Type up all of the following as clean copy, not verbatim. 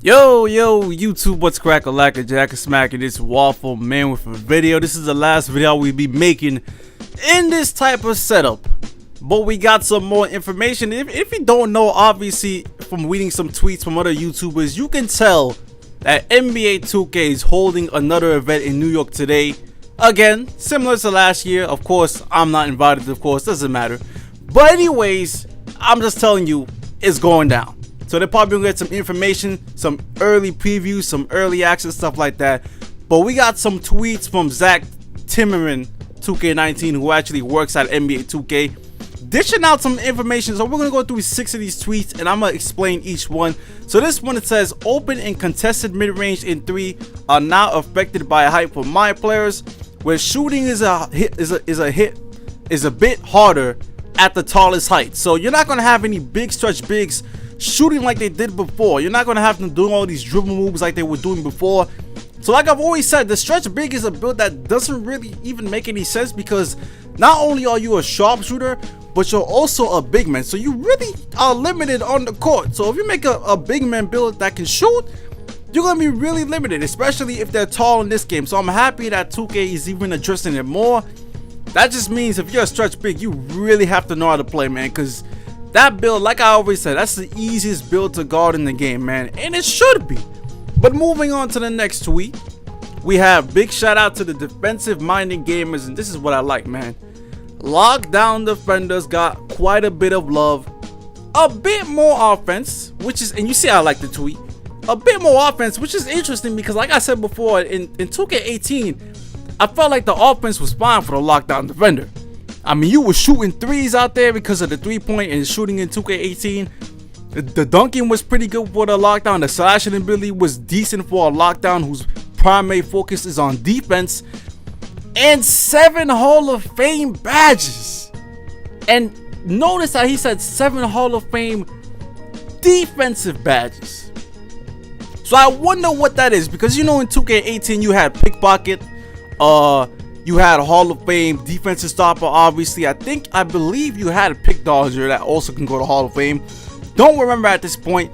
Yo YouTube, what's crackalackajackasmacin? It's Waffleman with a video. This is the last video we'll be making in this type of setup, but we got some more information. If you don't know, obviously from reading some tweets from other YouTubers, you can tell that NBA 2K is holding another event in New York today. Again, similar to last year. Of course, I'm not invited, of course, doesn't matter. But anyways, I'm just telling you, it's going down. So they're probably gonna get some information, some early previews, some early access, stuff like that. But we got some tweets from Zach Timmerman, 2K19, who actually works at NBA 2K, dishing out some information. So we're gonna go through 6 of these tweets and I'm gonna explain each one. So this one, it says open and contested mid-range in 3 are now affected by a hype for my players, where shooting is a bit harder at the tallest height. So you're not gonna have any big stretch bigs shooting like they did before. You're not gonna have them doing all these dribble moves like they were doing before. So like I've always said, the stretch big is a build that doesn't really even make any sense, because not only are you a sharpshooter, but you're also a big man. So you really are limited on the court. So if you make a big man build that can shoot, you're gonna be really limited, especially if they're tall in this game. So I'm happy that 2K is even addressing it more. That just means if you're a stretch big, you really have to know how to play, man, because that build, like I always said, that's the easiest build to guard in the game, man, and it should be. But moving on to the next tweet, we have big shout out to the defensive minded gamers, and this is what I like, man. Lockdown defenders got quite a bit of love, a bit more offense, which is, and you see I like the tweet, a bit more offense, which is interesting because like I said before, in 2K18, I felt like the offense was fine for the lockdown defender. I mean, you were shooting threes out there because of the 3-point and shooting in 2K18. The dunking was pretty good for the lockdown. The slashing ability was decent for a lockdown whose primary focus is on defense. And 7 Hall of Fame badges. And notice that he said 7 Hall of Fame defensive badges. So I wonder what that is, because you know in 2K18 you had pickpocket, you had a Hall of Fame defensive stopper, obviously. I believe you had a pick dodger that also can go to Hall of Fame. Don't remember at this point.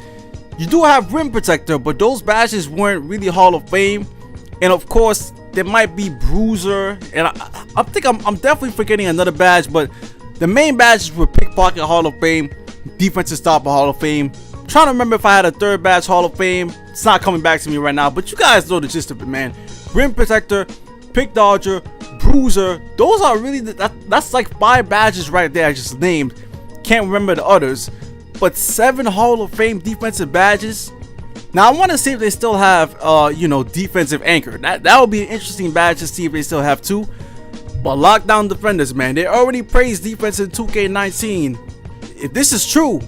You do have rim protector, but those badges weren't really Hall of Fame. And of course, there might be bruiser, and I think I'm definitely forgetting another badge, but the main badges were pickpocket Hall of Fame, defensive stopper Hall of Fame. I'm trying to remember if I had a third badge Hall of Fame. It's not coming back to me right now, but you guys know the gist of it, man. Rim protector, pick dodger, bruiser, those are really that's like 5 badges right there I just named. Can't remember the others, but 7 Hall of Fame defensive badges. Now I want to see if they still have defensive anchor. That would be an interesting badge to see if they still have too. But lockdown defenders, man, they already praised defense in 2K19. If this is true,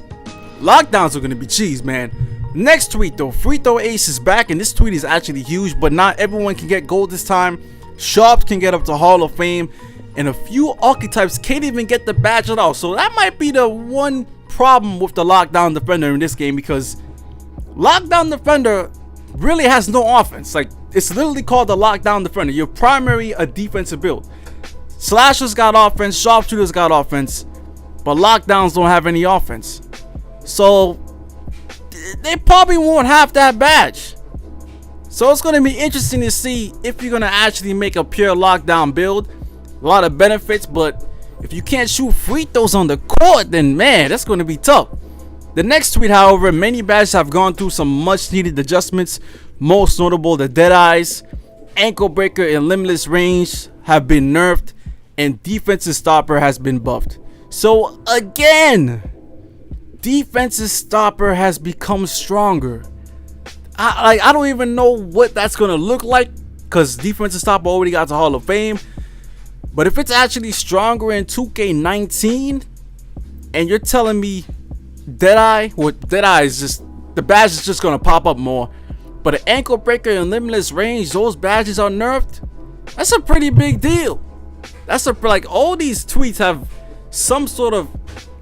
lockdowns are gonna be cheese, man. Next tweet though, free throw ace is back, and this tweet is actually huge, but not everyone can get gold this time. Sharps can get up to Hall of Fame, and a few archetypes can't even get the badge at all. So that might be the one problem with the lockdown defender in this game, because lockdown defender really has no offense. Like, it's literally called the lockdown defender. You're primary a defensive build. Slashers got offense, sharpshooters got offense, but lockdowns don't have any offense. So they probably won't have that badge. So it's going to be interesting to see if you're going to actually make a pure lockdown build. A lot of benefits, but if you can't shoot free throws on the court, then man, that's going to be tough. The next tweet, however, many badges have gone through some much needed adjustments. Most notable, the Deadeyes, ankle breaker, and limitless range have been nerfed, and defensive stopper has been buffed. So again, defensive stopper has become stronger. I don't even know what that's gonna look like, because defensive stopper already got to Hall of Fame. But if it's actually stronger in 2K19, and you're telling me Deadeye is just, the badge is just gonna pop up more, but an ankle breaker and limitless range, those badges are nerfed, that's a pretty big deal. That's like all these tweets have some sort of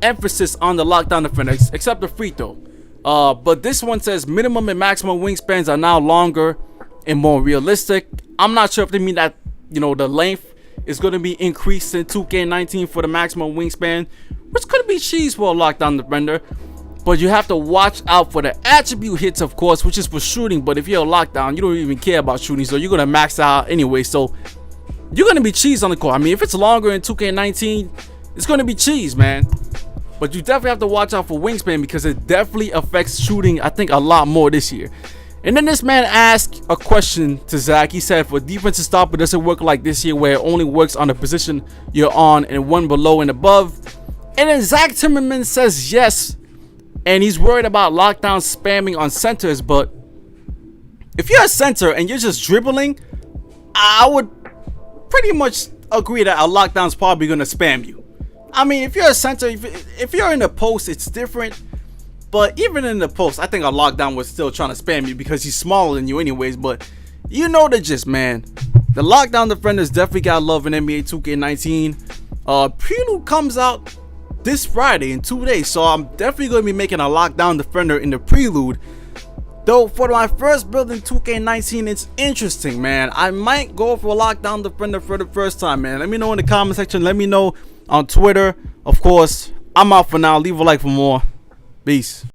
emphasis on the lockdown defender, except the free throw. But this one says minimum and maximum wingspans are now longer and more realistic. I'm not sure if they mean that, the length is going to be increased in 2K19 for the maximum wingspan, which could be cheese for a lockdown defender. But you have to watch out for the attribute hits, of course, which is for shooting. But if you're a lockdown, you don't even care about shooting, so you're gonna max out anyway. So you're gonna be cheese on the court. I mean, if it's longer in 2K19, it's gonna be cheese, man. But you definitely have to watch out for wingspan because it definitely affects shooting, I think, a lot more this year. And then this man asked a question to Zach. He said, for defensive stopper, does it work like this year where it only works on the position you're on and one below and above? And then Zach Timmerman says yes. And he's worried about lockdown spamming on centers. But if you're a center and you're just dribbling, I would pretty much agree that a lockdown's probably going to spam you. I mean, if you're a center, if you're in the post, it's different. But even in the post, I think a lockdown was still trying to spam you because he's smaller than you anyways. But you know the gist, man. The lockdown defenders definitely got love in NBA 2K19. Prelude comes out this Friday in 2 days, so I'm definitely going to be making a lockdown defender in the prelude. Though for my first build in 2K19, it's interesting, man. I might go for a lockdown defender for the first time, man. Let me know in the comment section. Let me know on Twitter. Of course, I'm out for now. Leave a like for more. Peace.